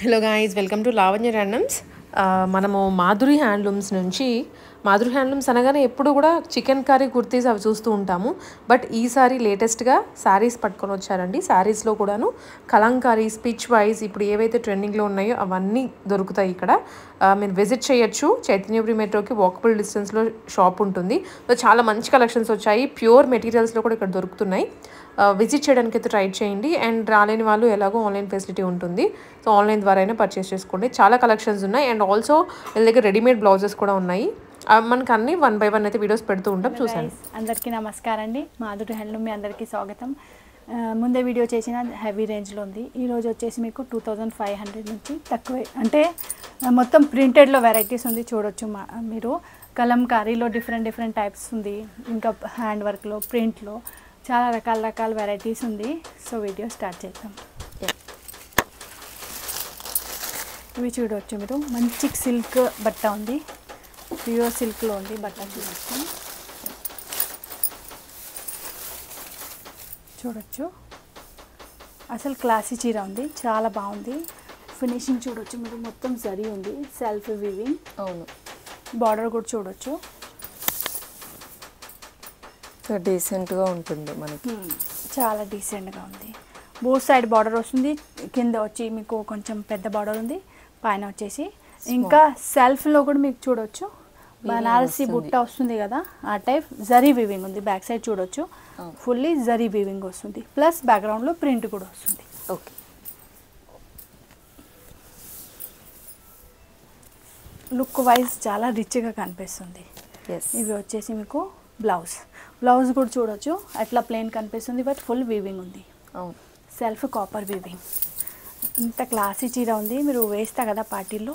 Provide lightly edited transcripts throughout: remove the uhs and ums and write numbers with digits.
Hello guys, welcome to Lavanya randoms. మనము Madhuri handlooms నుంచి Madhuri handlooms అనగానే ఎప్పుడు కూడా చికెన్ కర్రీ కుర్తీస్ అవి చూస్తూ ఉంటాము. బట్ ఈసారి లేటెస్ట్గా శారీస్ పట్టుకొని వచ్చారండి. శారీస్లో కూడాను కలంకారీ స్పిచ్ వైజ్ ఇప్పుడు ఏవైతే ట్రెండింగ్లో ఉన్నాయో అవన్నీ దొరుకుతాయి ఇక్కడ. మీరు విజిట్ చేయొచ్చు. చైతన్యపురి మెట్రోకి వాకబుల్ డిస్టెన్స్లో షాప్ ఉంటుంది. సో చాలా మంచి కలెక్షన్స్ వచ్చాయి. ప్యూర్ మెటీరియల్స్లో కూడా ఇక్కడ దొరుకుతున్నాయి. విజిట్ చేయడానికి అయితే ట్రై చేయండి. అండ్ రాలేని వాళ్ళు ఎలాగో ఆన్లైన్ ఫెసిలిటీ ఉంటుంది. సో ఆన్లైన్ ద్వారా అయినా పర్చేస్ చేసుకోండి. చాలా కలెక్షన్స్ ఉన్నాయి. అండ్ ఆల్సో వీళ్ళ దగ్గర రెడీమేడ్ బ్లౌజెస్ కూడా ఉన్నాయి. మనకు అన్ని 1 by 1 అయితే వీడియోస్ పెడుతూ ఉంటాం, చూసాను. అందరికీ నమస్కారం అండి. మాధురి హ్యాండ్లూమ్ మీ అందరికీ స్వాగతం. ముందే వీడియో చేసిన హెవీ రేంజ్లో ఉంది. ఈరోజు వచ్చేసి మీకు 2500 నుంచి తక్కువే, అంటే మొత్తం ప్రింటెడ్లో వెరైటీస్ ఉంది. చూడొచ్చు మీరు. కలంకారీలో డిఫరెంట్ టైప్స్ ఉంది. ఇంకా హ్యాండ్ వర్క్లో, ప్రింట్లో చాలా రకాల వెరైటీస్ ఉంది. సో వీడియో స్టార్ట్ చేద్దాం. ఇవి చూడవచ్చు మీరు. మంచి సిల్క్ బట్ట ఉంది. ప్యూర్ సిల్క్లో ఉంది బట్ట. చూడొచ్చు అసలు క్లాసీ చీర ఉంది. చాలా బాగుంది. ఫినిషింగ్ చూడొచ్చు మీరు. మొత్తం జరీ ఉంది. Self weaving. అవును. బార్డర్ కూడా చూడొచ్చు. డీసెంట్గా ఉంటుంది మనకి. చాలా డీసెంట్గా ఉంది. బోత్ సైడ్ బార్డర్ వస్తుంది. కింద వచ్చి మీకు కొంచెం పెద్ద బార్డర్ ఉంది. పైన వచ్చేసి ఇంకా సెల్ఫ్లో కూడా మీకు చూడొచ్చు బనారసి బుట్ట వస్తుంది కదా, ఆ టైప్ జరీ వీవింగ్ ఉంది. బ్యాక్ సైడ్ చూడొచ్చు ఫుల్లీ జరీ వీవింగ్ వస్తుంది. ప్లస్ బ్యాక్గ్రౌండ్లో ప్రింట్ కూడా వస్తుంది. ఓకే. లుక్ వైజ్ చాలా రిచ్గా కనిపిస్తుంది. ఇవి వచ్చేసి మీకు బ్లౌజ్ కూడా చూడొచ్చు. అట్లా ప్లెయిన్ కనిపిస్తుంది, బట్ ఫుల్ వీవింగ్ ఉంది. అవును. Self copper weaving. ఇంత క్లాసీ చీర ఉంది. మీరు వేస్తా కదా పార్టీల్లో.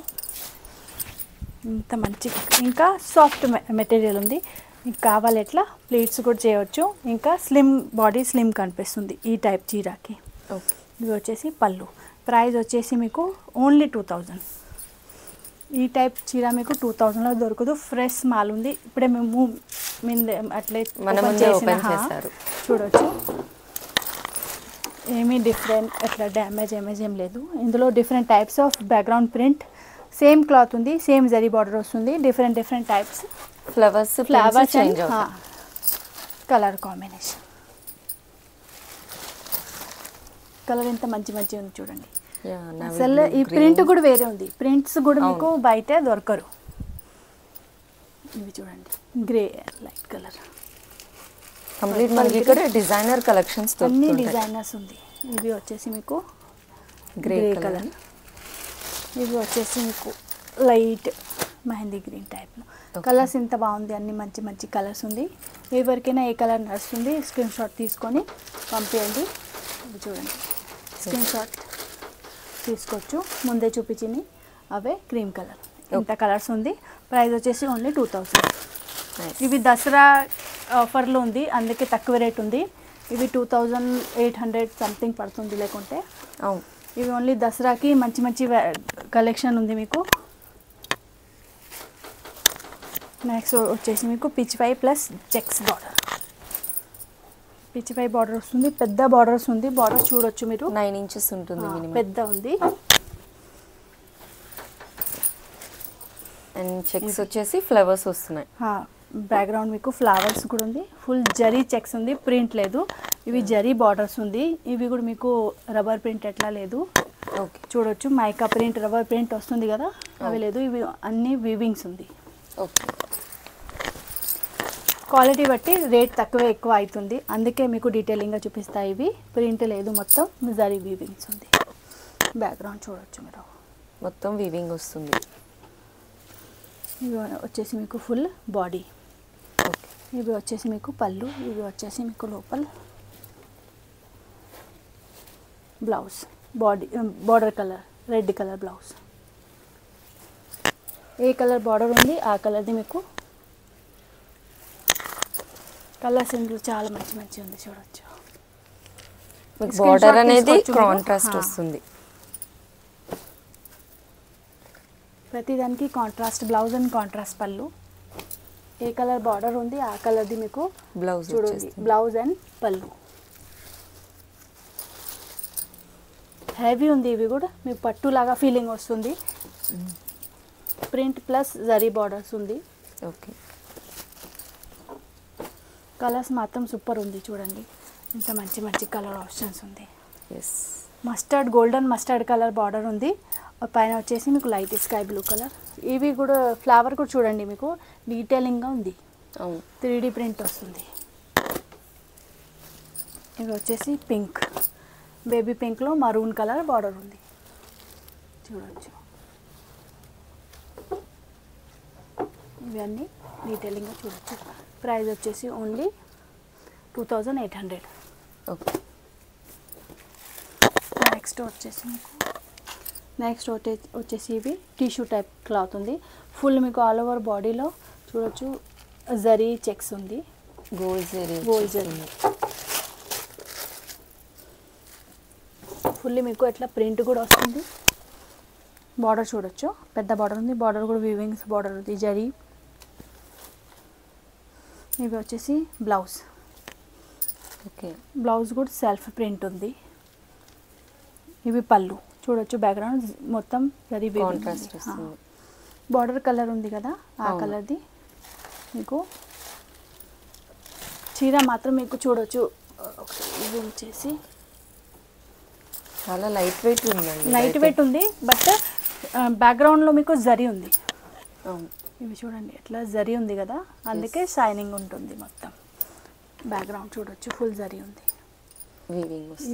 ఇంత మంచి, ఇంకా సాఫ్ట్ మెటీరియల్ ఉంది. మీకు కావాలి ఎట్లా ప్లీట్స్ కూడా చేయవచ్చు. ఇంకా స్లిమ్ బాడీ స్లిమ్ కనిపిస్తుంది ఈ టైప్ చీరకి. ఓకే. ఇవి వచ్చేసి పళ్ళు. ప్రైస్ వచ్చేసి మీకు ఓన్లీ 2000. ఈ టైప్ చీర మీకు 2000లో దొరకదు. ఫ్రెష్ మాల్ ఉంది. ఇప్పుడే మేము అట్లే చేశారు. చూడొచ్చు. ఏమీ డిఫరెంట్ అట్లా డ్యామేజ్ ఏం లేదు. ఇందులో different types of background print. Same cloth ఉంది. సేమ్ జరీ బార్డర్ వస్తుంది. డిఫరెంట్ టైప్స్ ఫ్లవర్స్ చేంజ్ అవుతాయి. Colour combination. కలర్ ఎంత మంచి ఉంది చూడండి. అసలు ఈ ప్రింట్ కూడా వేరే ఉంది. ప్రింట్స్ కూడా మీకు బయట దొరకరు. ఇవి చూడండి, గ్రే లైట్ కలర్. కంప్లీట్ మనకి ఇక్కడ డిజైనర్ కలెక్షన్స్ అన్ని డిజైనర్స్ ఉంది. ఇవి వచ్చేసి మీకు గ్రే కలర్. ఇవి వచ్చేసి మీకు లైట్ మెహందీ గ్రీన్ టైప్లో. కలర్స్ ఎంత బాగుంది. అన్ని మంచి కలర్స్ ఉంది. ఎవరికైనా ఏ కలర్ నడుస్తుంది స్క్రీన్ షాట్ తీసుకొని పంపించండి. ఇవి చూడండి, స్క్రీన్ షాట్ తీసుకోవచ్చు. ముందే చూపించింది అవే క్రీమ్ కలర్. ఇంత కలర్స్ ఉంది. ప్రైస్ వచ్చేసి ఓన్లీ 2000. ఇవి దసరా ఆఫర్లో ఉంది, అందుకే తక్కువ రేట్ ఉంది. ఇవి 2800 సంథింగ్ పడుతుంది లేకుంటే. అవును. ఇవి ఓన్లీ దసరాకి మంచి కలెక్షన్ ఉంది మీకు. నెక్స్ట్ వచ్చేసి మీకు పిచ్ పై ప్లస్ చెక్స్ బార్డర్. పిచ్ పై బార్డర్ వస్తుంది. పెద్ద బార్డర్స్ ఉంది. బార్డర్ చూడొచ్చు మీరు. 9 inches ఉంటుంది. పెద్ద ఉంది. అండ్ చెక్స్ వచ్చేసి ఫ్లవర్స్ వస్తున్నాయి. బ్యాక్గ్రౌండ్ మీకు ఫ్లవర్స్ కూడా ఉంది. ఫుల్ జరీ చెక్స్ ఉంది. ప్రింట్ లేదు. ఇవి జరీ బార్డర్స్ ఉంది. ఇవి కూడా మీకు రబ్బర్ ప్రింట్ ఎట్లా లేదు. ఓకే. చూడొచ్చు మైకా ప్రింట్, రబ్బర్ ప్రింట్ వస్తుంది కదా, అవి లేదు. ఇవి అన్ని వీవింగ్స్ ఉంది. ఓకే. క్వాలిటీ బట్టి రేట్ తక్కువ ఎక్కువ అవుతుంది, అందుకే మీకు డీటెయిలింగ్గా చూపిస్తాయి. ఇవి ప్రింట్ లేదు, మొత్తం జరీ వీవింగ్స్ ఉంది. బ్యాక్గ్రౌండ్ చూడొచ్చు మీరు. మొత్తం వీవింగ్ వస్తుంది. ఇవి వచ్చేసి మీకు ఫుల్ బాడీ. ఇవి వచ్చేసి మీకు పళ్ళు. ఇవి వచ్చేసి మీకు లోపల blouse. Border colour red colour blouse. ఏ కలర్ బార్డర్ ఉంది ఆ కలర్ది మీకు. కలర్స్ ఇందులో చాలా మంచి ఉంది. చూడొచ్చు బార్డర్ అనేది కాంట్రాస్ట్ వస్తుంది. ప్రతిదానికి కాంట్రాస్ట్ బ్లౌజ్ అండ్ కాంట్రాస్ట్ పళ్ళు. ఏ కలర్ బార్డర్ ఉంది ఆ కలర్ది మీకు బ్లౌజ్ చూడండి. బ్లౌజ్ అండ్ పళ్ళు. హెవీ ఉంది, ఇవి కూడా మీకు పట్టులాగా ఫీలింగ్ వస్తుంది. ప్రింట్ ప్లస్ జరీ బార్డర్స్ ఉంది. ఓకే. కలర్స్ మాత్రం సూపర్ ఉంది చూడండి, ఇంత మంచి మంచి కలర్ ఆప్షన్స్ ఉంది. Yes. Mustard golden mustard colour border ఉంది, పైన వచ్చేసి మీకు లైట్ స్కై బ్లూ కలర్. ఇవి కూడా ఫ్లవర్ కూడా చూడండి మీకు డీటెయిలింగ్గా ఉంది. అవును. 3D ప్రింట్ వస్తుంది. ఇవి వచ్చేసి పింక్, బేబీ పింక్లో మరూన్ కలర్ బార్డర్ ఉంది చూడవచ్చు. ఇవన్నీ డీటెయిలింగ్గా చూడవచ్చు. ప్రైస్ వచ్చేసి ఓన్లీ 2800. ఓకే. నెక్స్ట్ వచ్చేసి ఇవి టిష్యూ టైప్ క్లాత్ ఉంది. ఫుల్ మీకు ఆల్ ఓవర్ బాడీలో చూడొచ్చు జరీ చెక్స్ ఉంది. గోల్డ్ జరీ. ఫుల్లీ మీకు ఎట్లా ప్రింట్ కూడా వస్తుంది. బార్డర్ చూడొచ్చు, పెద్ద బార్డర్ ఉంది. బార్డర్ కూడా వీవింగ్స్ బార్డర్ ఉంది జరీ. ఇవి వచ్చేసి బ్లౌజ్. ఓకే. బ్లౌజ్ కూడా సెల్ఫ్ ప్రింట్ ఉంది. ఇవి పళ్ళు చూడొచ్చు, బ్యాక్గ్రౌండ్ మొత్తం జరీ కాంట్రాస్ట్ వస్తుంది. బార్డర్ కలర్ ఉంది కదా ఆ కలర్ది. మీకు చీర మాత్రం మీకు చూడొచ్చు. ఇది వచ్చేసి చాలా లైట్ వెయిట్ ఉందండి. లైట్ వెయిట్ ఉంది, బట్ బ్యాక్గ్రౌండ్లో మీకు జరీ ఉంది. అవును. ఇవి చూడండి ఎట్లా జరీ ఉంది కదా, అందుకే షైనింగ్ ఉంటుంది. మొత్తం బ్యాక్గ్రౌండ్ చూడొచ్చు ఫుల్ జరీ ఉంది.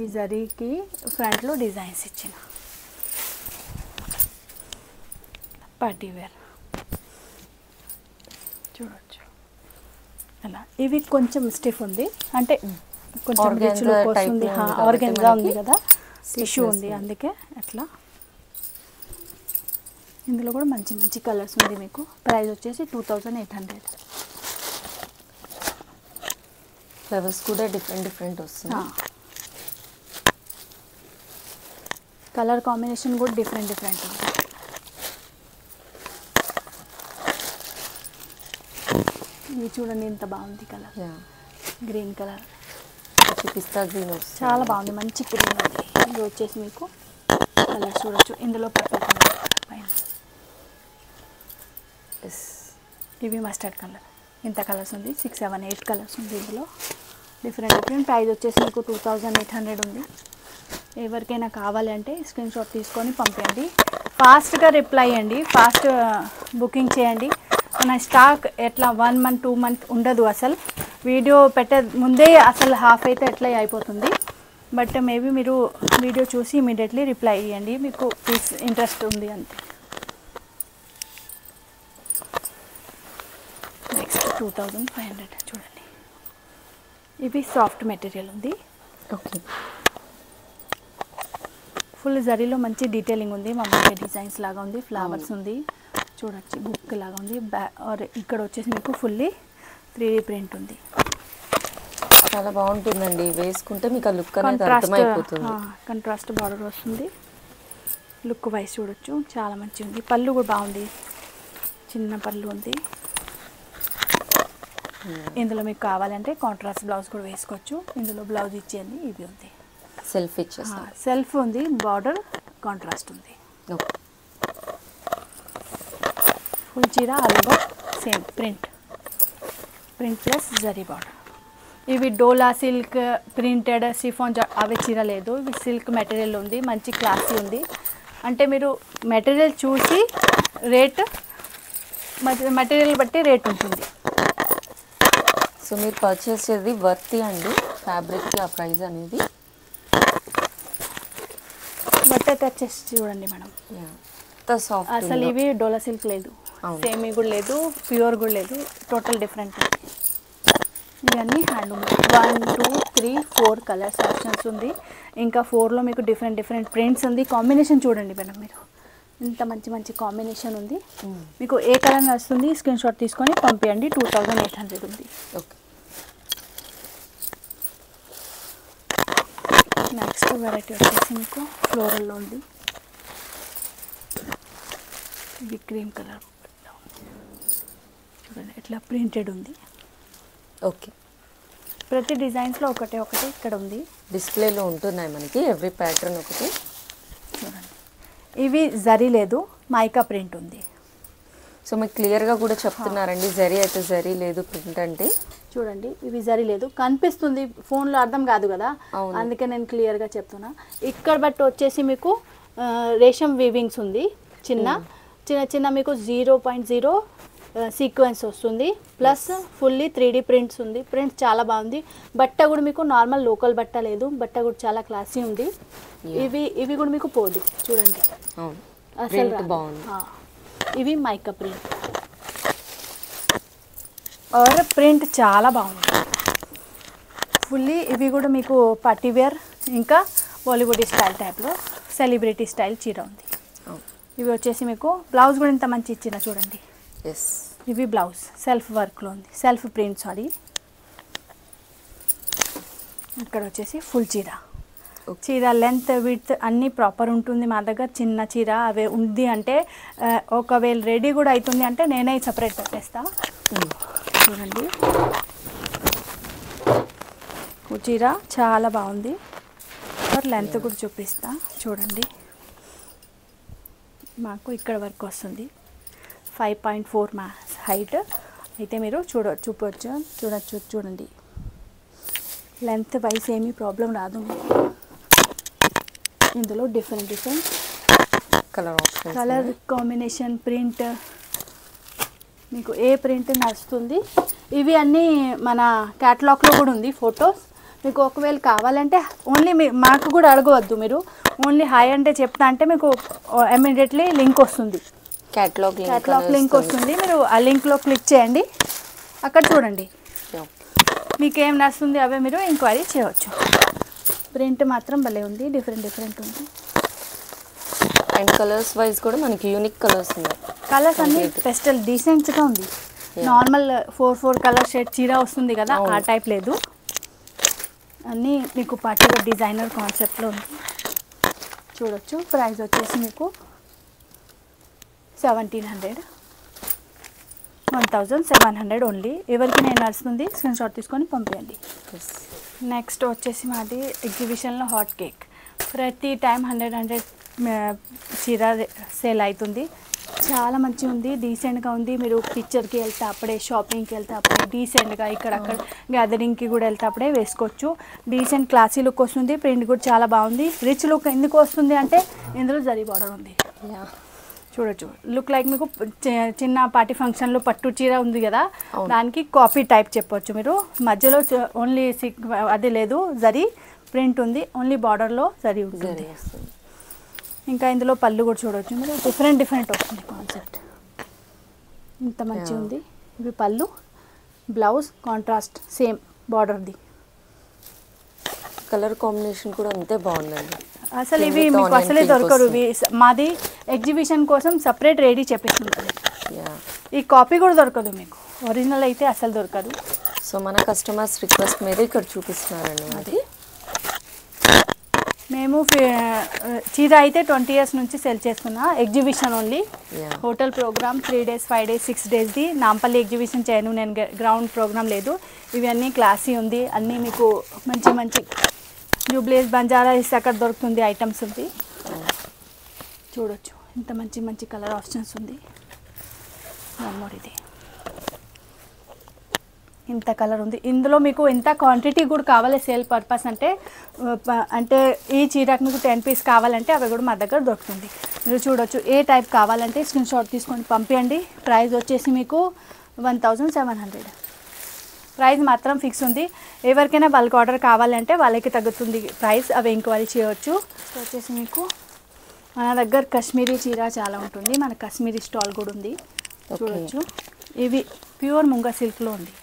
ఈ జరీకి ఫ్రంట్లో డిజైన్స్ ఇచ్చిన పార్టీ వేర్ చూడొచ్చు అలా. ఇవి కొంచెం స్టిఫ్ ఉంది, అంటే కొంచెం రిచ్ లుక్ వస్తుంది. ఆర్గెన్జా ఉంది కదా, టిష్యూ ఉంది, అందుకే అట్లా. ఇందులో కూడా మంచి మంచి కలర్స్ ఉంది మీకు. ప్రైస్ వచ్చేసి 2800. ఫ్లవర్స్ కూడా డిఫరెంట్ వస్తుంది. కలర్ కాంబినేషన్ కూడా డిఫరెంట్ ఉంది. ఇది చూడండి ఎంత బాగుంది కలర్, గ్రీన్ కలర్, పిస్తా గ్రీన్ వస్తుంది. చాలా బాగుంది, మంచి గ్రీన్ ఉంది. ఇది వచ్చేసి మీకు కలర్ చూడొచ్చు. ఇందులో పర్పుల్ కలర్ పైన. ఇవి మస్టర్డ్ కలర్. ఇంత కలర్స్ ఉంది, 6, 7, 8 కలర్స్ ఉంది ఇందులో. డిఫరెంట్ ప్రైస్ వచ్చేసి మీకు 2800 ఉంది. ఎవరికైనా కావాలి అంటే స్క్రీన్ షాట్ తీసుకొని పంపించండి. ఫాస్ట్గా రిప్లై ఇవ్వండి, ఫాస్ట్ బుకింగ్ చేయండి. మన స్టాక్ ఎట్లా 1 month 2 months ఉండదు. అసలు వీడియో పెట్టే ముందే అసలు హాఫ్ అయితే ఎట్లా అయిపోతుంది. బట్ మేబీ మీరు వీడియో చూసి ఇమీడియట్లీ రిప్లై ఇవ్వండి, మీకు ఇంట్రెస్ట్ ఉంది అంతే. నెక్స్ట్ 2500 చూడండి. ఇవి సాఫ్ట్ మెటీరియల్ ఉంది. ఓకే. ఫుల్ జరీలో మంచి డీటెయిలింగ్ ఉంది. మామూలుగా డిజైన్స్ లాగా ఉంది, ఫ్లవర్స్ ఉంది చూడొచ్చు, బుక్ లాగా ఉంది. ఇక్కడ వచ్చేసి మీకు ఫుల్లీ 3D ప్రింట్ ఉంది. చాలా బాగుంటుందండి, వేసుకుంటే మీకు ఆ లుక్ అనేది అర్థమైపోతుంది. కంట్రాస్ట్ బార్డర్ వస్తుంది. లుక్ వైజ్ చూడొచ్చు, చాలా మంచి ఉంది. పళ్ళు కూడా బాగుంది, చిన్న పళ్ళు ఉంది. ఇందులో మీకు కావాలంటే కాంట్రాస్ట్ బ్లౌజ్ కూడా వేసుకోవచ్చు. ఇందులో బ్లౌజ్ ఇచ్చేది ఇది ఉంది, సెల్ఫ్ ఇచ్చేస్తా. సెల్ఫ్ ఉంది, బార్డర్ కాంట్రాస్ట్ ఉంది. ఫుల్ చీర అలాగో same print plus zari border. ఇవి డోలా సిల్క్ ప్రింటెడ్ సిఫాన్ అవి చీర లేదు, ఇవి సిల్క్ మెటీరియల్ ఉంది, మంచి క్లాసీ ఉంది. అంటే మీరు మెటీరియల్ చూసి రేట్, మెటీరియల్ బట్టి రేట్ ఉంటుంది. సో మీరు పర్చేస్ చేసేది వర్తి అండి ఫ్యాబ్రిక్కి ఆ ప్రైస్ అనేది. బట్ట వచ్చేసి చూడండి మేడం, అసలు ఇవి డోలా సిల్క్ లేదు, సేమీ కూడా లేదు, ప్యూర్ కూడా లేదు, టోటల్ డిఫరెంట్. ఇవన్నీ హ్యాండ్లూమ్. 1, 2, 3, 4 కలర్స్ ఆప్షన్స్ ఉంది. ఇంకా 4లో మీకు డిఫరెంట్ ప్రింట్స్ ఉంది. కాంబినేషన్ చూడండి మేడం, మీరు ఇంత మంచి మంచి కాంబినేషన్ ఉంది. మీకు ఏ కలర్ నచ్చుతుంది స్క్రీన్ షాట్ తీసుకొని పంపించండి. 2800 ఉంది. ఓకే. నెక్స్ట్ వెరైటీ వచ్చేసి మీకు ఫ్లోరల్లో ఉంది. ఇది క్రీమ్ కలర్ చూడండి, ఇట్లా ప్రింటెడ్ ఉంది. ఓకే. ప్రతి డిజైన్స్లో ఒకటే ఇక్కడ ఉంది. డిస్ప్లేలో ఉంటున్నాయి మనకి ఎవ్రీ ప్యాటర్న్ ఒకటి. ఇవి జరీ లేదు, మైకా ప్రింట్ ఉంది. సో మీకు క్లియర్గా కూడా చెప్తున్నారండి, జరీ అయితే జరీ లేదు ప్రింట్ అంటే. చూడండి ఇవి జరీ లేదు, కనిపిస్తుంది ఫోన్లో అర్థం కాదు కదా, అందుకే నేను క్లియర్గా చెప్తున్నా. ఇక్కడ బట్టి వచ్చేసి మీకు రేషం వీవింగ్స్ ఉంది, చిన్న చిన్న చిన్న మీకు 0.0 సీక్వెన్స్ వస్తుంది, ప్లస్ ఫుల్లీ 3D ప్రింట్స్ ఉంది. ప్రింట్ చాలా బాగుంది. బట్ట కూడా మీకు నార్మల్ లోకల్ బట్ట లేదు, బట్ట కూడా చాలా క్లాసీ ఉంది. ఇవి కూడా మీకు పోదు, చూడండి అసలు బాగుంది. ఇవి మైకా ప్రింట్ और ప్రింట్ చాలా బాగుంది ఫుల్లీ. ఇవి కూడా మీకు పార్టీ వేర్ ఇంకా బాలీవుడ్ స్టైల్ టైప్లో సెలబ్రిటీ స్టైల్ చీర ఉంది. ఇవి వచ్చేసి మీకు బ్లౌజ్ కూడా ఇంత మంచి ఇచ్చిన చూడండి. ఇవి బ్లౌజ్ సెల్ఫ్ వర్క్లో ఉంది, సెల్ఫ్ ప్రింట్ సారీ. ఇక్కడ వచ్చేసి ఫుల్ చీర. చీర లెంత్ విడ్త్ అన్నీ ప్రాపర్ ఉంటుంది మా దగ్గర. చిన్న చీర అవే ఉంది అంటే ఒకవేళ రెడీ కూడా అవుతుంది అంటే నేనే సపరేట్ పెట్టేస్తా. చూడండి చీర చాలా బాగుంది. లెంత్ కూడా చూపిస్తా చూడండి. మాకు ఇక్కడ వరకు వస్తుంది 5.4 మా హైట్ అయితే మీరు చూడొచ్చు చూడండి. లెంత్ వైస్ ఏమీ ప్రాబ్లం రాదు. ఇందులో డిఫరెంట్ కలర్ కాంబినేషన్ ప్రింట్ మీకు ఏ ప్రింట్ నడుస్తుంది. ఇవి అన్నీ మన క్యాటలాగ్లో కూడా ఉంది ఫొటోస్. మీకు ఒకవేళ కావాలంటే ఓన్లీ మాకు కూడా అడగవద్దు, మీరు ఓన్లీ హాయ్ అంటే చెప్తా అంటే మీకు ఇమ్మీడియట్లీ లింక్ వస్తుంది, క్యాటలాగ్ లింక్ వస్తుంది. మీరు ఆ లింక్లో క్లిక్ చేయండి, అక్కడ చూడండి మీకు ఏం నడుస్తుంది అవే మీరు ఎంక్వైరీ చేయవచ్చు. ప్రింట్ మాత్రం భలే ఉంది, డిఫరెంట్ ఉంది. అండ్ కలర్స్ వైజ్ కూడా మనకి యూనిక్ కలర్స్ ఉన్నాయి. కలర్స్ అన్ని పెస్టల్ డీసెంట్గా ఉంది. నార్మల్ 4 కలర్ షేడ్ చీర వస్తుంది కదా, ఆ టైప్ లేదు. అన్నీ మీకు పార్టీగా డిజైనర్ కాన్సెప్ట్లో ఉంది. చూడొచ్చు. ప్రైస్ వచ్చేసి మీకు 1700 ఓన్లీ. ఎవరికి నేను నడుస్తుంది స్క్రీన్ షాట్ తీసుకొని పంపించండి. నెక్స్ట్ వచ్చేసి మాది ఎగ్జిబిషన్లో హాట్ కేక్. ప్రతి టైం 100 చీర సేల్ అవుతుంది. చాలా మంచిగా ఉంది, డీసెంట్గా ఉంది. మీరు పిక్చర్కి వెళ్తే అప్పుడే, షాపింగ్కి వెళ్తే అప్పుడే, డీసెంట్గా ఇక్కడక్కడ గ్యాదరింగ్కి కూడా వెళ్తే అప్పుడే వేసుకోవచ్చు. డీసెంట్ క్లాసీ లుక్ వస్తుంది. ప్రింట్ కూడా చాలా బాగుంది. రిచ్ లుక్ ఎందుకు వస్తుంది అంటే ఇందులో జరీ బార్డర్ ఉంది. చూడొచ్చు. లుక్ లైక్ మీకు చిన్న పార్టీ ఫంక్షన్లో పట్టు చీర ఉంది కదా, దానికి కాపీ టైప్ చెప్పొచ్చు మీరు. మధ్యలో ఓన్లీ అది లేదు, జరీ ప్రింట్ ఉంది, ఓన్లీ బార్డర్లో జరీ ఉంటుంది. ఇంకా ఇందులో పళ్ళు కూడా చూడవచ్చు మీరు. డిఫరెంట్ వస్తుంది కాన్సెప్ట్. ఇంత మంచిగా ఉంది. ఇవి పళ్ళు, బ్లౌజ్ కాంట్రాస్ట్ సేమ్ బార్డర్ది. కలర్ కాంబినేషన్ కూడా అంతే బాగుందండి. అసలు ఇవి మీకు అసలే దొరకరు. ఇవి మాది ఎగ్జిబిషన్ కోసం సపరేట్ రెడీ చెప్పేస్తుంటుంది. ఈ కాపీ కూడా దొరకదు మీకు, ఒరిజినల్ అయితే అసలు దొరకదు. సో మన కస్టమర్స్ రిక్వెస్ట్ మీద ఇక్కడ చూపిస్తున్నారండి. అది మేము చీర అయితే 20 years నుంచి సెల్ చేస్తున్నా. Exhibition only, hotel programme 3 days 5 days 6 daysది. నాంపల్లి ఎగ్జిబిషన్ చేయను నేను, గ్రౌండ్ ప్రోగ్రామ్ లేదు. ఇవన్నీ క్లాసీ ఉంది. అన్నీ మీకు మంచి జూబ్లీస్ బంజారా హిల్స్ అక్కడ దొరుకుతుంది ఐటమ్స్ ఉంది. చూడొచ్చు ఇంత మంచి కలర్ ఆప్షన్స్ ఉంది. ఇది ఇంత కలర్ ఉంది. ఇందులో మీకు ఎంత క్వాంటిటీ కూడా కావాలి సేల్ పర్పస్ అంటే ఈ చీరకు మీకు 10 pieces కావాలంటే అవి కూడా మా దగ్గర దొరుకుతుంది. మీరు చూడొచ్చు. ఏ టైప్ కావాలంటే స్క్రీన్ షాట్ తీసుకొని పంపించండి. ప్రైస్ వచ్చేసి మీకు 1700. ప్రైస్ మాత్రం ఫిక్స్ ఉంది. ఎవరికైనా బల్క్ ఆర్డర్ కావాలంటే వాళ్ళకి తగ్గుతుంది ప్రైస్, అవి ఎంక్వైరీ చేయవచ్చు. వచ్చేసి మీకు మన దగ్గర కాశ్మీరీ చీర చాలా ఉంటుంది. మన కాశ్మీరీ స్టాల్ కూడా ఉంది. చూడొచ్చు. ఇవి ప్యూర్ ముంగా సిల్క్లో ఉంది.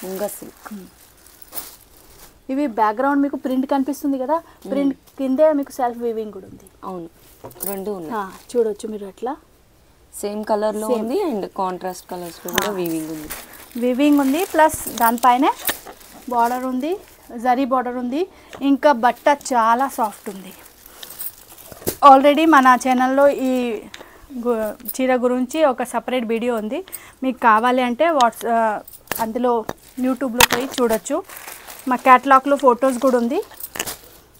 ముంగా సిల్క్. ఇవి బ్యాక్గ్రౌండ్ మీకు ప్రింట్ కనిపిస్తుంది కదా, ప్రింట్ కిందే మీకు సెల్ఫ్ వీవింగ్ కూడా ఉంది. అవును, రెండు ఉన్నాయి. చూడొచ్చు మీరు అట్లా సేమ్ కలర్లో ఉంది అండ్ కాంట్రాస్ట్ కలర్స్ కూడా వీవింగ్ ఉంది. ప్లస్ దానిపైనే బార్డర్ ఉంది, జరీ బార్డర్ ఉంది. ఇంకా బట్ట చాలా సాఫ్ట్ ఉంది. ఆల్రెడీ మన ఛానల్లో ఈ చీర గురించి ఒక సపరేట్ వీడియో ఉంది. మీకు కావాలి అంటే అందులో యూట్యూబ్లో పోయి చూడొచ్చు. మా క్యాటలాగ్లో ఫొటోస్ కూడా ఉంది.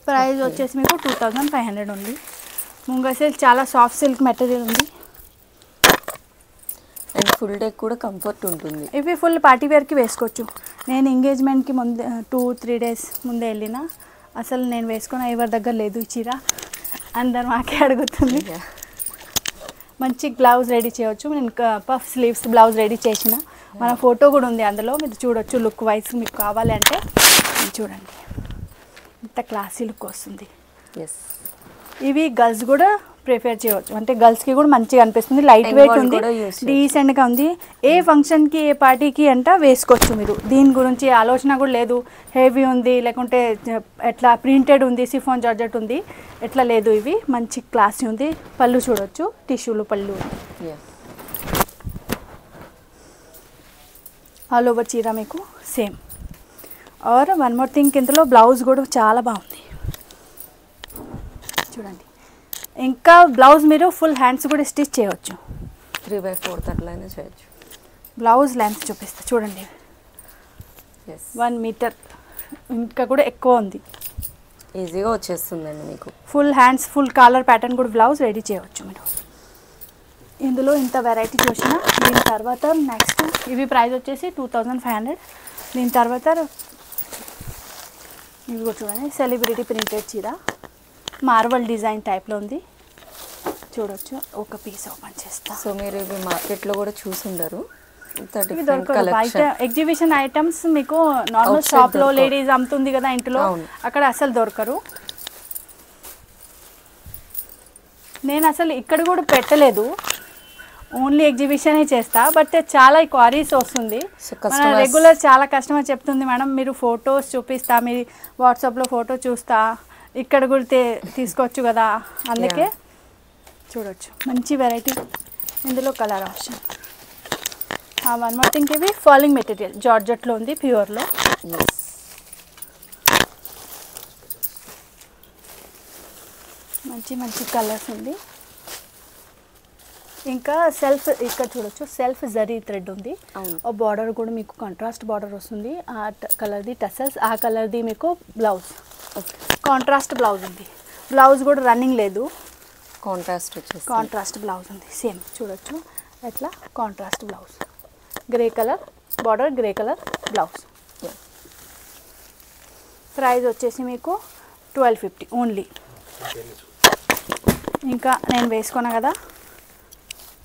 ప్రైస్ వచ్చేసి మీకు 2500 ఉంది. ముంగా సిల్క్ చాలా సాఫ్ట్ సిల్క్ మెటీరియల్ ఉంది. అండ్ ఫుల్ డే కూడా కంఫర్ట్ ఉంటుంది. ఇవి ఫుల్ పార్టీ వేర్కి వేసుకోవచ్చు. నేను ఎంగేజ్మెంట్కి ముందే 2-3 డేస్ ముందే వెళ్ళిన, అసలు నేను వేసుకున్న ఎవరి దగ్గర లేదు ఈ చీర, అందరు మాకే అడుగుతుంది. మంచి బ్లౌజ్ రెడీ చేయవచ్చు. నేను పఫ్ స్లీవ్స్ బ్లౌజ్ రెడీ చేసిన, మన ఫోటో కూడా ఉంది అందులో, మీరు చూడొచ్చు. లుక్ వైజ్ మీకు కావాలి అంటే చూడండి, ఇంత క్లాసీ లుక్ వస్తుంది. ఎస్, ఇవి గర్ల్స్ కూడా ప్రిఫర్ చేయవచ్చు, అంటే గర్ల్స్కి కూడా మంచిగా అనిపిస్తుంది. లైట్ వెయిట్ ఉంది, డీసెంట్గా ఉంది. ఏ ఫంక్షన్కి ఏ పార్టీకి అంట వేసుకోవచ్చు మీరు. దీని గురించి ఆలోచన కూడా లేదు, హెవీ ఉంది లేకుంటే ఎట్లా ప్రింటెడ్ ఉంది, సిఫాన్ జార్జెట్ ఉంది, ఎట్లా లేదు. ఇవి మంచి క్లాసీ ఉంది. పళ్ళు చూడొచ్చు, టిష్యూలు పళ్ళు ఉంది. ఆల్ ఓవర్ చీర మీకు same. Or one more thing, ఇందులో బ్లౌజ్ కూడా చాలా బాగుంది చూడండి. ఇంకా బ్లౌజ్ మీరు ఫుల్ హ్యాండ్స్ కూడా స్టిచ్ చేయవచ్చు. 3/4 అట్లయినా చేయొచ్చు. బ్లౌజ్ లెంత్ చూపిస్తా చూడండి, 1 మీటర్ ఇంకా కూడా ఎక్కువ ఉంది. ఈజీగా వచ్చేస్తుందండి మీకు. Full hands full caller pattern కూడా బ్లౌజ్ రెడీ చేయవచ్చు మీరు. ఇందులో ఇంత వెరైటీ చూసిన. దీని తర్వాత నెక్స్ట్ ఇవి ప్రైస్ వచ్చేసి 2500. దీని తర్వాత ఇవి కూడా చూడండి, సెలబ్రిటీ ప్రింటెడ్ చీర, మార్వల్ డిజైన్ టైప్లో ఉంది చూడొచ్చు. ఒక పీస్ ఓపెన్ చేస్తా. సో మీరు ఇవి మార్కెట్లో కూడా చూసుండరు, ఇవి దొరకదు బయట. ఎగ్జిబిషన్ ఐటమ్స్ మీకు నార్మల్ షాప్లో లేడీస్ అమ్ముతుంది కదా ఇంట్లో, అక్కడ అసలు దొరకరు. నేను అసలు ఇక్కడ కూడా పెట్టలేదు, ఓన్లీ ఎగ్జిబిషనే చేస్తా. బట్ చాలా క్వారీస్ వస్తుంది. మన రెగ్యులర్ చాలా కస్టమర్ చెప్తుంది, మేడం మీరు ఫొటోస్ చూపిస్తా, మీరు వాట్సాప్లో ఫోటో చూస్తా, ఇక్కడ కూడా తీసుకోవచ్చు కదా, అందుకే చూడొచ్చు. మంచి వెరైటీ, ఇందులో colour option. One more thing, ఇవి ఫాలింగ్ మెటీరియల్ జార్జెట్లో ఉంది, ప్యూర్లో. మంచి మంచి కలర్స్ ఉంది. ఇంకా సెల్ఫ్ ఇక్కడ చూడొచ్చు, సెల్ఫ్ జరీ థ్రెడ్ ఉంది. ఆ బార్డర్ కూడా మీకు కాంట్రాస్ట్ బార్డర్ వస్తుంది. ఆ కలర్ది టసల్స్, ఆ కలర్ది మీకు బ్లౌజ్ కాంట్రాస్ట్ బ్లౌజ్ ఉంది. బ్లౌజ్ కూడా రన్నింగ్ లేదు, కాంట్రాస్ట్ బ్లౌజ్ ఉంది. సేమ్ చూడొచ్చు ఎట్లా contrast blouse, grey colour border, grey colour blouse. Price వచ్చేసి మీకు 1250 ఓన్లీ. ఇంకా నేను వేసుకున్నా కదా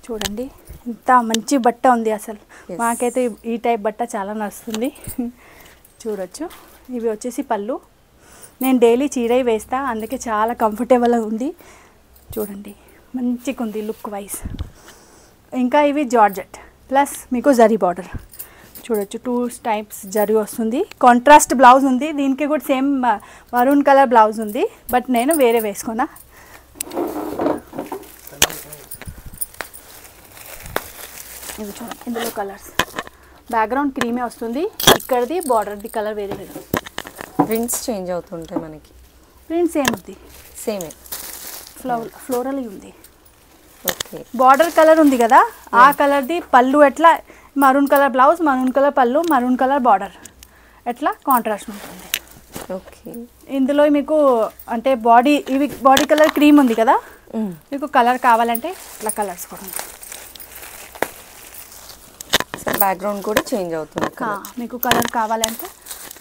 చూడండి, ఇంత మంచి బట్ట ఉంది. అసలు మాకైతే ఈ టైప్ బట్ట చాలా నచ్చుతుంది. చూడొచ్చు, ఇవి వచ్చేసి పళ్ళు. నేను డైలీ చీర వేస్తా, అందుకే చాలా కంఫర్టబుల్ ఉంది. చూడండి మంచిగా ఉంది లుక్ వైజ్. ఇంకా ఇవి జార్జెట్ ప్లస్ మీకు జరీ బార్డర్ చూడొచ్చు, 2 టైప్స్ జరీ వస్తుంది. కాంట్రాస్ట్ బ్లౌజ్ ఉంది, దీనికి కూడా సేమ్ మరూన్ కలర్ బ్లౌజ్ ఉంది, బట్ నేను వేరే వేసుకున్నా. ఇవి చూడండి, ఇందులో కలర్స్ బ్యాక్గ్రౌండ్ క్రీమే వస్తుంది, ఇక్కడది బార్డర్ది కలర్ వేరే వేరే. ప్రింట్స్ చేంజ్ అవుతుంటాయి మనకి. ప్రింట్స్ ఏముంది సేమే, ఫ్లోరల్ ఉంది. ఓకే, బార్డర్ కలర్ ఉంది కదా, ఆ కలర్ది పళ్ళు ఎట్లా maroon colour blouse, maroon colour పళ్ళు, మరూన్ కలర్ బార్డర్, ఎట్లా కాంట్రాస్ట్ ఉంటుంది. ఓకే, ఇందులో మీకు అంటే బాడీ ఇవి బాడీ కలర్ క్రీమ్ ఉంది కదా, మీకు కలర్ కావాలంటే ఇట్లా కలర్స్ కూడా ఉంది. బ్యాక్గ్రౌండ్ కూడా చేంజ్ అవుతుంది. మీకు కలర్ కావాలంటే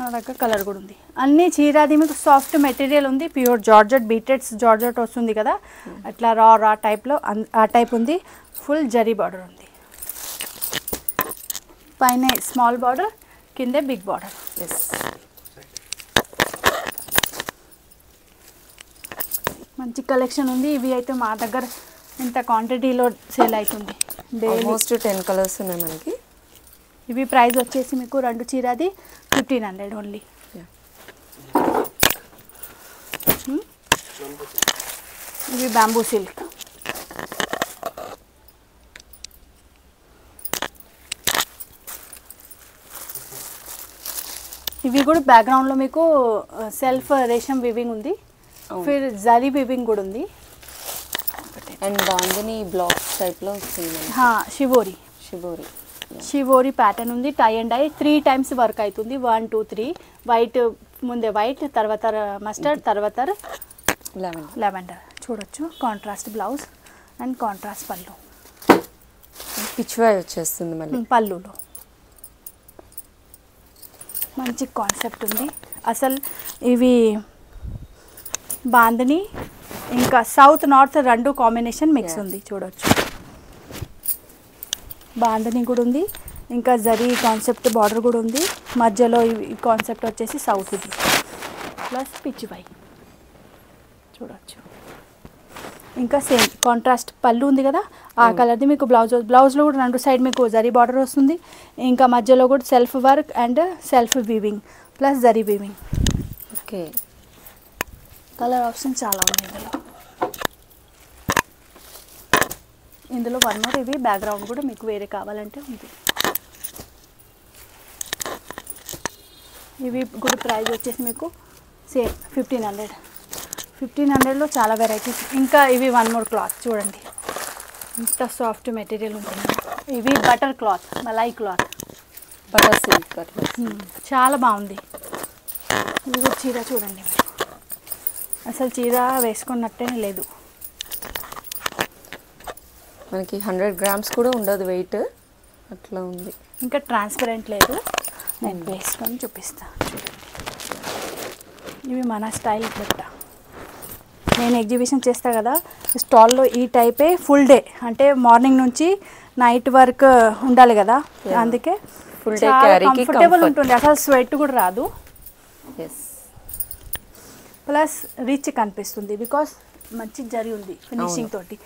నా దగ్గర కలర్ కూడా ఉంది. అన్ని చీరది మీకు సాఫ్ట్ మెటీరియల్ ఉంది, ప్యూర్ జార్జెట్, బీటెడ్స్ జార్జెట్ వస్తుంది కదా, అట్లా రా టైప్లో ఆ టైప్ ఉంది. ఫుల్ జరీ బార్డర్ ఉంది, పైన స్మాల్ బార్డర్, కింద బిగ్ బార్డర్. మంచి కలెక్షన్ ఉంది. ఇవి అయితే మా దగ్గర ఇంత క్వాంటిటీలో సేల్ అవుతుంది. ఆల్మోస్ట్ 10 కలర్స్ ఉన్నాయి మనకి. ఇవి ప్రైస్ వచ్చేసి మీకు 2 చీరది 1500 ఓన్లీ. ఇవి బ్యాంబూ సిల్క్. ఇవి కూడా బ్యాక్గ్రౌండ్లో మీకు సెల్ఫ్ రేషం వివింగ్ ఉంది, ఫిర్ జరీ వివింగ్ కూడా ఉంది. అండ్ బాందిని బ్లాక్స్ టైప్లో వస్తుంది. షివోరి షివోరి ప్యాటర్న్ ఉంది. Tie and dye 3 times work అవుతుంది. 1 2 3 వైట్, ముందే వైట్, తర్వాత మస్టర్డ్, తర్వాత లెవెండర్. చూడొచ్చు. కాంట్రాస్ట్ బ్లౌజ్ అండ్ కాంట్రాస్ట్ పళ్ళు. పిచ్చివాయి వచ్చేస్తుంది మళ్ళీ పళ్ళులో మంచి కాన్సెప్ట్ ఉంది. అసలు ఇవి బాందిని ఇంకా సౌత్ నార్త్ రెండు కాంబినేషన్ మిక్స్ ఉంది చూడొచ్చు. బాందిని కూడా ఉంది, ఇంకా జరీ కాన్సెప్ట్ బార్డర్ కూడా ఉంది. మధ్యలో ఈ కాన్సెప్ట్ వచ్చేసి సౌత్ ఇది ప్లస్ పిచ్చివాయి చూడొచ్చు. ఇంకా సేమ్ కాంట్రాస్ట్ పళ్ళు ఉంది కదా, ఆ కలర్ది మీకు బ్లౌజ్లో కూడా రెండు సైడ్ మీకు జరీ బార్డర్ వస్తుంది. ఇంకా మధ్యలో కూడా self work and self weaving plus zari weaving. Okay, colour option చాలా ఉంది ఇందులో వన్ మోర్. ఇవి బ్యాక్గ్రౌండ్ కూడా మీకు వేరే కావాలంటే ఉంది. ఇవి కూడా ప్రైస్ వచ్చేసి మీకు సేమ్ 1500. 1500లో చాలా వెరైటీస్. ఇంకా ఇవి వన్ మోర్ క్లాత్ చూడండి, ఇంత సాఫ్ట్ మెటీరియల్ ఉంటుంది. ఇవి butter cloth, malai cloth, butter silk చాలా బాగుంది. ఇది కూడా చీర చూడండి, అసలు చీర వేసుకున్నట్టే లేదు. మనకి 100 గ్రామ్స్ కూడా ఉండదు వెయిట్, అట్లా ఉంది. ఇంకా ట్రాన్స్పరెంట్ లేదు, నేను వేసుకొని చూపిస్తాను చూడండి. ఇవి మన స్టైల్ బట్ట. నేను ఎగ్జిబిషన్ చేస్తా కదా, స్టాల్లో ఈ టైపే ఫుల్ డే, అంటే మార్నింగ్ నుంచి నైట్ వర్క్ ఉండాలి కదా, అందుకే ఫుల్ డే చాలా క్యారీకి కంఫర్టబుల్ ఉంటుంది. అసలు స్వెట్ కూడా రాదు. ప్లస్ రిచ్ కనిపిస్తుంది బికాస్ మంచి జరి ఉంది ఫినిషింగ్ తోటి.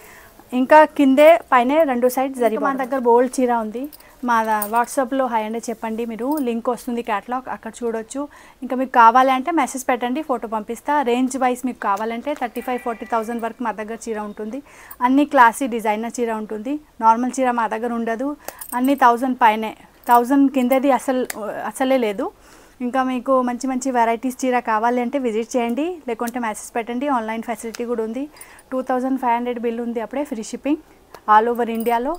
ఇంకా కిందే పైన రెండు సైడ్ జరి. మన దగ్గర బోల్డ్ చీర ఉంది. మా వాట్సాప్లో హాయ్ అండి చెప్పండి, మీరు లింక్ వస్తుంది క్యాటలాగ్, అక్కడ చూడొచ్చు. ఇంకా మీకు కావాలంటే మెసేజ్ పెట్టండి, ఫోటో పంపిస్తా. రేంజ్ వైజ్ మీకు కావాలంటే 35,000-40,000 వరకు మా దగ్గర చీర ఉంటుంది. అన్ని క్లాసీ డిజైనర్ చీర ఉంటుంది. నార్మల్ చీర మా దగ్గర ఉండదు. అన్ని 1000 పైనే, 1000 కిందది అసలే లేదు. ఇంకా మీకు మంచి మంచి వెరైటీస్ చీర కావాలి అంటే విజిట్ చేయండి, లేకుంటే మెసేజ్ పెట్టండి. ఆన్లైన్ ఫెసిలిటీ కూడా ఉంది. 2500 బిల్ ఉంది, అప్పుడే ఫ్రీ షిప్పింగ్ ఆల్ ఓవర్ ఇండియాలో.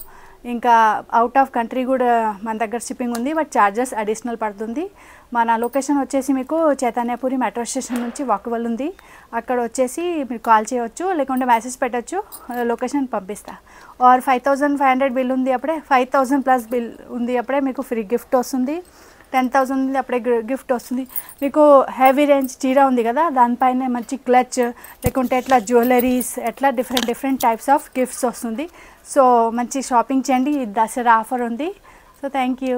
ఇంకా అవుట్ ఆఫ్ కంట్రీ కూడా మన దగ్గర షిప్పింగ్ ఉంది, బట్ ఛార్జెస్ అడిషనల్ పడుతుంది. మన లొకేషన్ వచ్చేసి మీకు చైతన్యపురి మెట్రో స్టేషన్ నుంచి వాకబుల్ ఉంది. అక్కడ వచ్చేసి మీరు కాల్ చేయవచ్చు, లేకుంటే మెసేజ్ పెట్టచ్చు, లొకేషన్ పంపిస్తా. ఆర్ 5500 బిల్ ఉంది, అప్పుడే 5000 ప్లస్ బిల్ ఉంది, అప్పుడే మీకు ఫ్రీ గిఫ్ట్ వస్తుంది. 10,000 ఉంది, అప్పుడే గిఫ్ట్ వస్తుంది. మీకు హెవీ రేంజ్ చీర ఉంది కదా, దానిపైన మంచి క్లచ్, లేకుంటే ఎట్లా జ్యువెలరీస్, ఎట్లా డిఫరెంట్ టైప్స్ ఆఫ్ గిఫ్ట్స్ వస్తుంది. సో మంచి షాపింగ్ చేయండి, దసరా ఆఫర్ ఉంది. So thank you.